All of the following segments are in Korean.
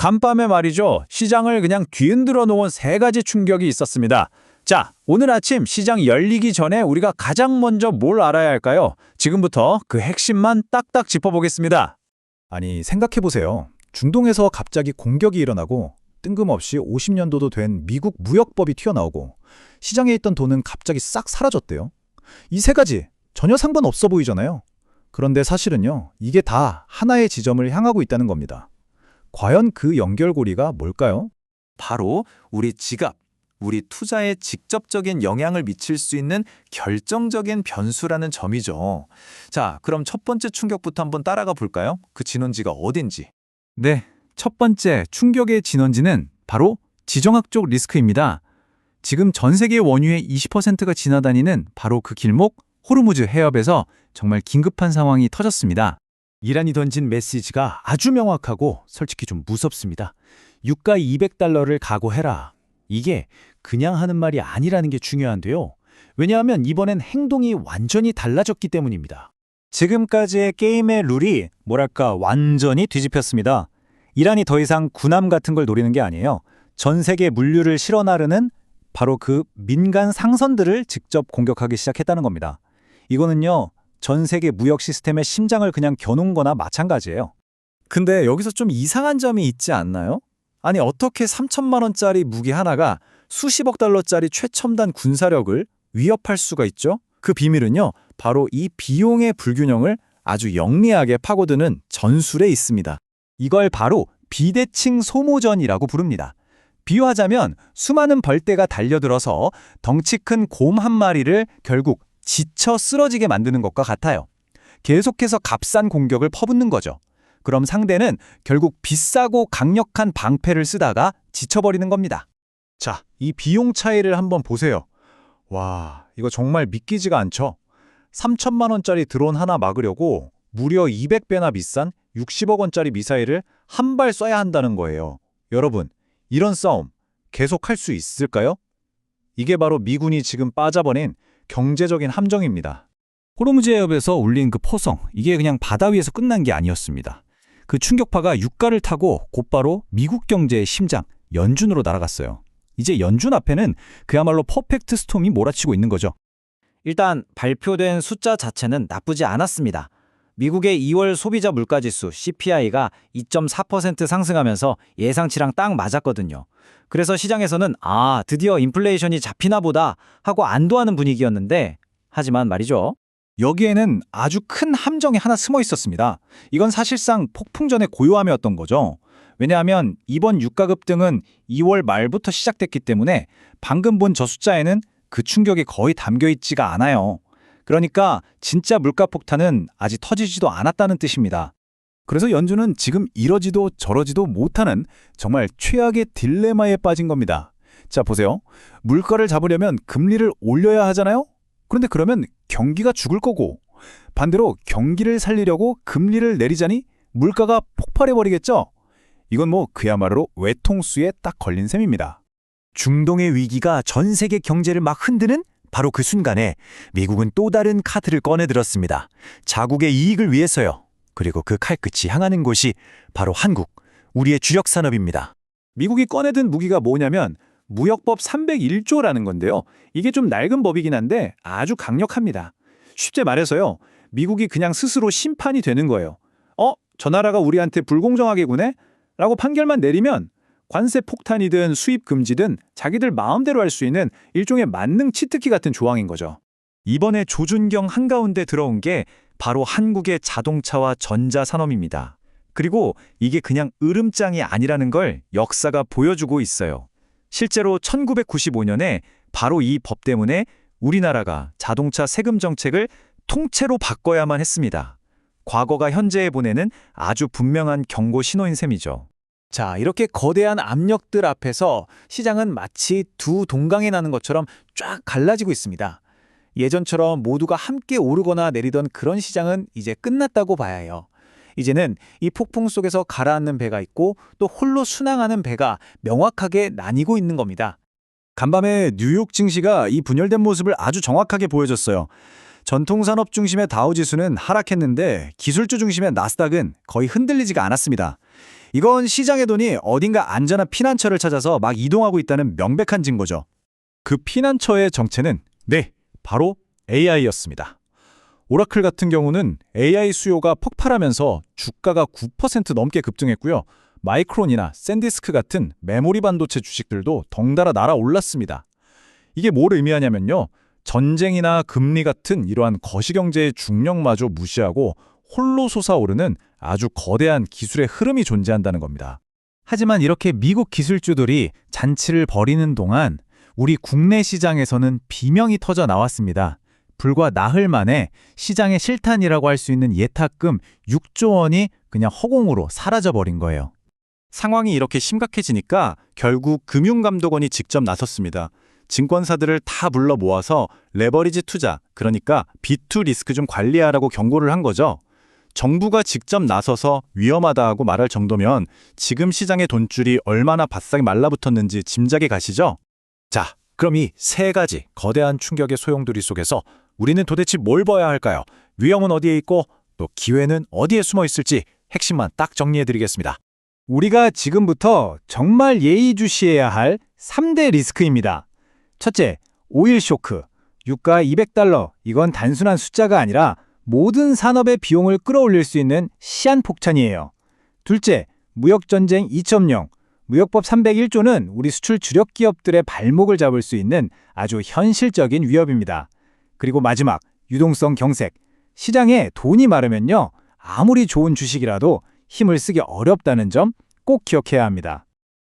간밤에 말이죠. 시장을 그냥 뒤흔들어 놓은 세 가지 충격이 있었습니다. 자, 오늘 아침 시장 열리기 전에 우리가 가장 먼저 뭘 알아야 할까요? 지금부터 그 핵심만 딱딱 짚어보겠습니다. 아니, 생각해보세요. 중동에서 갑자기 공격이 일어나고 뜬금없이 50년도도 된 미국 무역법이 튀어나오고 시장에 있던 돈은 갑자기 싹 사라졌대요. 이 세 가지 전혀 상관없어 보이잖아요. 그런데 사실은요, 이게 다 하나의 지점을 향하고 있다는 겁니다. 과연 그 연결고리가 뭘까요? 바로 우리 지갑, 우리 투자에 직접적인 영향을 미칠 수 있는 결정적인 변수라는 점이죠. 자, 그럼 첫 번째 충격부터 한번 따라가 볼까요? 그 진원지가 어딘지. 네, 첫 번째 충격의 진원지는 바로 지정학적 리스크입니다. 지금 전 세계 원유의 20%가 지나다니는 바로 그 길목 호르무즈 해협에서 정말 긴급한 상황이 터졌습니다. 이란이 던진 메시지가 아주 명확하고 솔직히 좀 무섭습니다. 유가 200달러를 각오해라. 이게 그냥 하는 말이 아니라는 게 중요한데요. 왜냐하면 이번엔 행동이 완전히 달라졌기 때문입니다. 지금까지의 게임의 룰이 완전히 뒤집혔습니다. 이란이 더 이상 군함 같은 걸 노리는 게 아니에요. 전 세계 물류를 실어 나르는 바로 그 민간 상선들을 직접 공격하기 시작했다는 겁니다. 이거는요, 전 세계 무역 시스템의 심장을 그냥 겨눈 거나 마찬가지예요. 근데 여기서 좀 이상한 점이 있지 않나요? 아니, 어떻게 3천만 원짜리 무기 하나가 수십억 달러짜리 최첨단 군사력을 위협할 수가 있죠? 그 비밀은요, 바로 이 비용의 불균형을 아주 영리하게 파고드는 전술에 있습니다. 이걸 바로 비대칭 소모전이라고 부릅니다. 비유하자면 수많은 벌떼가 달려들어서 덩치 큰 곰 한 마리를 결국 지쳐 쓰러지게 만드는 것과 같아요. 계속해서 값싼 공격을 퍼붓는 거죠. 그럼 상대는 결국 비싸고 강력한 방패를 쓰다가 지쳐버리는 겁니다. 자, 이 비용 차이를 한번 보세요. 와, 이거 정말 믿기지가 않죠? 3천만 원짜리 드론 하나 막으려고 무려 200배나 비싼 60억 원짜리 미사일을 한 발 쏴야 한다는 거예요. 여러분, 이런 싸움 계속할 수 있을까요? 이게 바로 미군이 지금 빠져버린 경제적인 함정입니다. 호르무즈 해협에서 울린 그 포성, 이게 그냥 바다 위에서 끝난 게 아니었습니다. 그 충격파가 유가를 타고 곧바로 미국 경제의 심장, 연준으로 날아갔어요. 이제 연준 앞에는 그야말로 퍼펙트 스톰이 몰아치고 있는 거죠. 일단 발표된 숫자 자체는 나쁘지 않았습니다. 미국의 2월 소비자 물가지수 CPI가 2.4% 상승하면서 예상치랑 딱 맞았거든요. 그래서 시장에서는 드디어 인플레이션이 잡히나 보다 하고 안도하는 분위기였는데, 하지만 말이죠. 여기에는 아주 큰 함정이 하나 숨어 있었습니다. 이건 사실상 폭풍전의 고요함이었던 거죠. 왜냐하면 이번 유가 급등은 2월 말부터 시작됐기 때문에 방금 본 저 숫자에는 그 충격이 거의 담겨 있지가 않아요. 그러니까 진짜 물가 폭탄은 아직 터지지도 않았다는 뜻입니다. 그래서 연준은 지금 이러지도 저러지도 못하는 정말 최악의 딜레마에 빠진 겁니다. 자, 보세요. 물가를 잡으려면 금리를 올려야 하잖아요? 그런데 그러면 경기가 죽을 거고, 반대로 경기를 살리려고 금리를 내리자니 물가가 폭발해버리겠죠? 이건 그야말로 외통수에 딱 걸린 셈입니다. 중동의 위기가 전 세계 경제를 막 흔드는 바로 그 순간에 미국은 또 다른 카드를 꺼내들었습니다. 자국의 이익을 위해서요. 그리고 그 칼끝이 향하는 곳이 바로 한국, 우리의 주력 산업입니다. 미국이 꺼내든 무기가 뭐냐면 무역법 301조라는 건데요. 이게 좀 낡은 법이긴 한데 아주 강력합니다. 쉽게 말해서요, 미국이 그냥 스스로 심판이 되는 거예요. 저 나라가 우리한테 불공정하게 구네? 라고 판결만 내리면 관세 폭탄이든 수입 금지든 자기들 마음대로 할 수 있는 일종의 만능 치트키 같은 조항인 거죠. 이번에 조준경 한가운데 들어온 게 바로 한국의 자동차와 전자산업입니다. 그리고 이게 그냥 으름장이 아니라는 걸 역사가 보여주고 있어요. 실제로 1995년에 바로 이 법 때문에 우리나라가 자동차 세금 정책을 통째로 바꿔야만 했습니다. 과거가 현재에 보내는 아주 분명한 경고 신호인 셈이죠. 자, 이렇게 거대한 압력들 앞에서 시장은 마치 두 동강이 나는 것처럼 쫙 갈라지고 있습니다. 예전처럼 모두가 함께 오르거나 내리던 그런 시장은 이제 끝났다고 봐야 해요. 이제는 이 폭풍 속에서 가라앉는 배가 있고 또 홀로 순항하는 배가 명확하게 나뉘고 있는 겁니다. 간밤에 뉴욕 증시가 이 분열된 모습을 아주 정확하게 보여줬어요. 전통산업 중심의 다우지수는 하락했는데 기술주 중심의 나스닥은 거의 흔들리지가 않았습니다. 이건 시장의 돈이 어딘가 안전한 피난처를 찾아서 막 이동하고 있다는 명백한 증거죠. 그 피난처의 정체는 바로 AI였습니다. 오라클 같은 경우는 AI 수요가 폭발하면서 주가가 9% 넘게 급등했고요. 마이크론이나 샌디스크 같은 메모리 반도체 주식들도 덩달아 날아올랐습니다. 이게 뭘 의미하냐면요. 전쟁이나 금리 같은 이러한 거시경제의 중력마저 무시하고 홀로 솟아오르는 아주 거대한 기술의 흐름이 존재한다는 겁니다. 하지만 이렇게 미국 기술주들이 잔치를 벌이는 동안 우리 국내 시장에서는 비명이 터져 나왔습니다. 불과 나흘 만에 시장의 실탄이라고 할 수 있는 예탁금 6조 원이 그냥 허공으로 사라져버린 거예요. 상황이 이렇게 심각해지니까 결국 금융감독원이 직접 나섰습니다. 증권사들을 다 불러 모아서 레버리지 투자, 그러니까 B2 리스크 좀 관리하라고 경고를 한 거죠. 정부가 직접 나서서 위험하다고 말할 정도면 지금 시장의 돈줄이 얼마나 바싹 말라붙었는지 짐작이 가시죠? 자, 그럼 이 세 가지 거대한 충격의 소용돌이 속에서 우리는 도대체 뭘 봐야 할까요? 위험은 어디에 있고 또 기회는 어디에 숨어 있을지 핵심만 딱 정리해드리겠습니다. 우리가 지금부터 정말 예의주시해야 할 3대 리스크입니다. 첫째, 오일 쇼크. 유가 200달러. 이건 단순한 숫자가 아니라 모든 산업의 비용을 끌어올릴 수 있는 시한폭탄이에요. 둘째, 무역전쟁 2.0. 무역법 301조는 우리 수출 주력 기업들의 발목을 잡을 수 있는 아주 현실적인 위협입니다. 그리고 마지막, 유동성 경색. 시장에 돈이 마르면요, 아무리 좋은 주식이라도 힘을 쓰기 어렵다는 점 꼭 기억해야 합니다.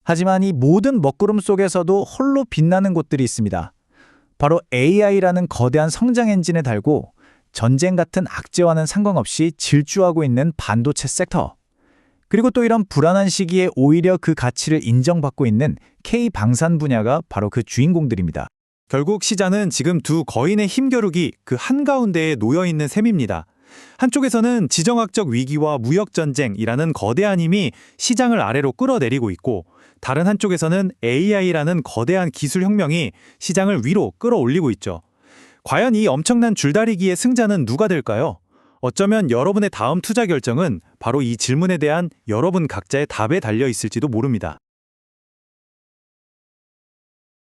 하지만 이 모든 먹구름 속에서도 홀로 빛나는 곳들이 있습니다. 바로 AI라는 거대한 성장 엔진에 달고 전쟁 같은 악재와는 상관없이 질주하고 있는 반도체 섹터. 그리고 또 이런 불안한 시기에 오히려 그 가치를 인정받고 있는 K방산 분야가 바로 그 주인공들입니다. 결국 시장은 지금 두 거인의 힘겨루기 그 한가운데에 놓여 있는 셈입니다. 한쪽에서는 지정학적 위기와 무역전쟁이라는 거대한 힘이 시장을 아래로 끌어내리고 있고, 다른 한쪽에서는 AI라는 거대한 기술혁명이 시장을 위로 끌어올리고 있죠. 과연 이 엄청난 줄다리기의 승자는 누가 될까요? 어쩌면 여러분의 다음 투자 결정은 바로 이 질문에 대한 여러분 각자의 답에 달려 있을지도 모릅니다.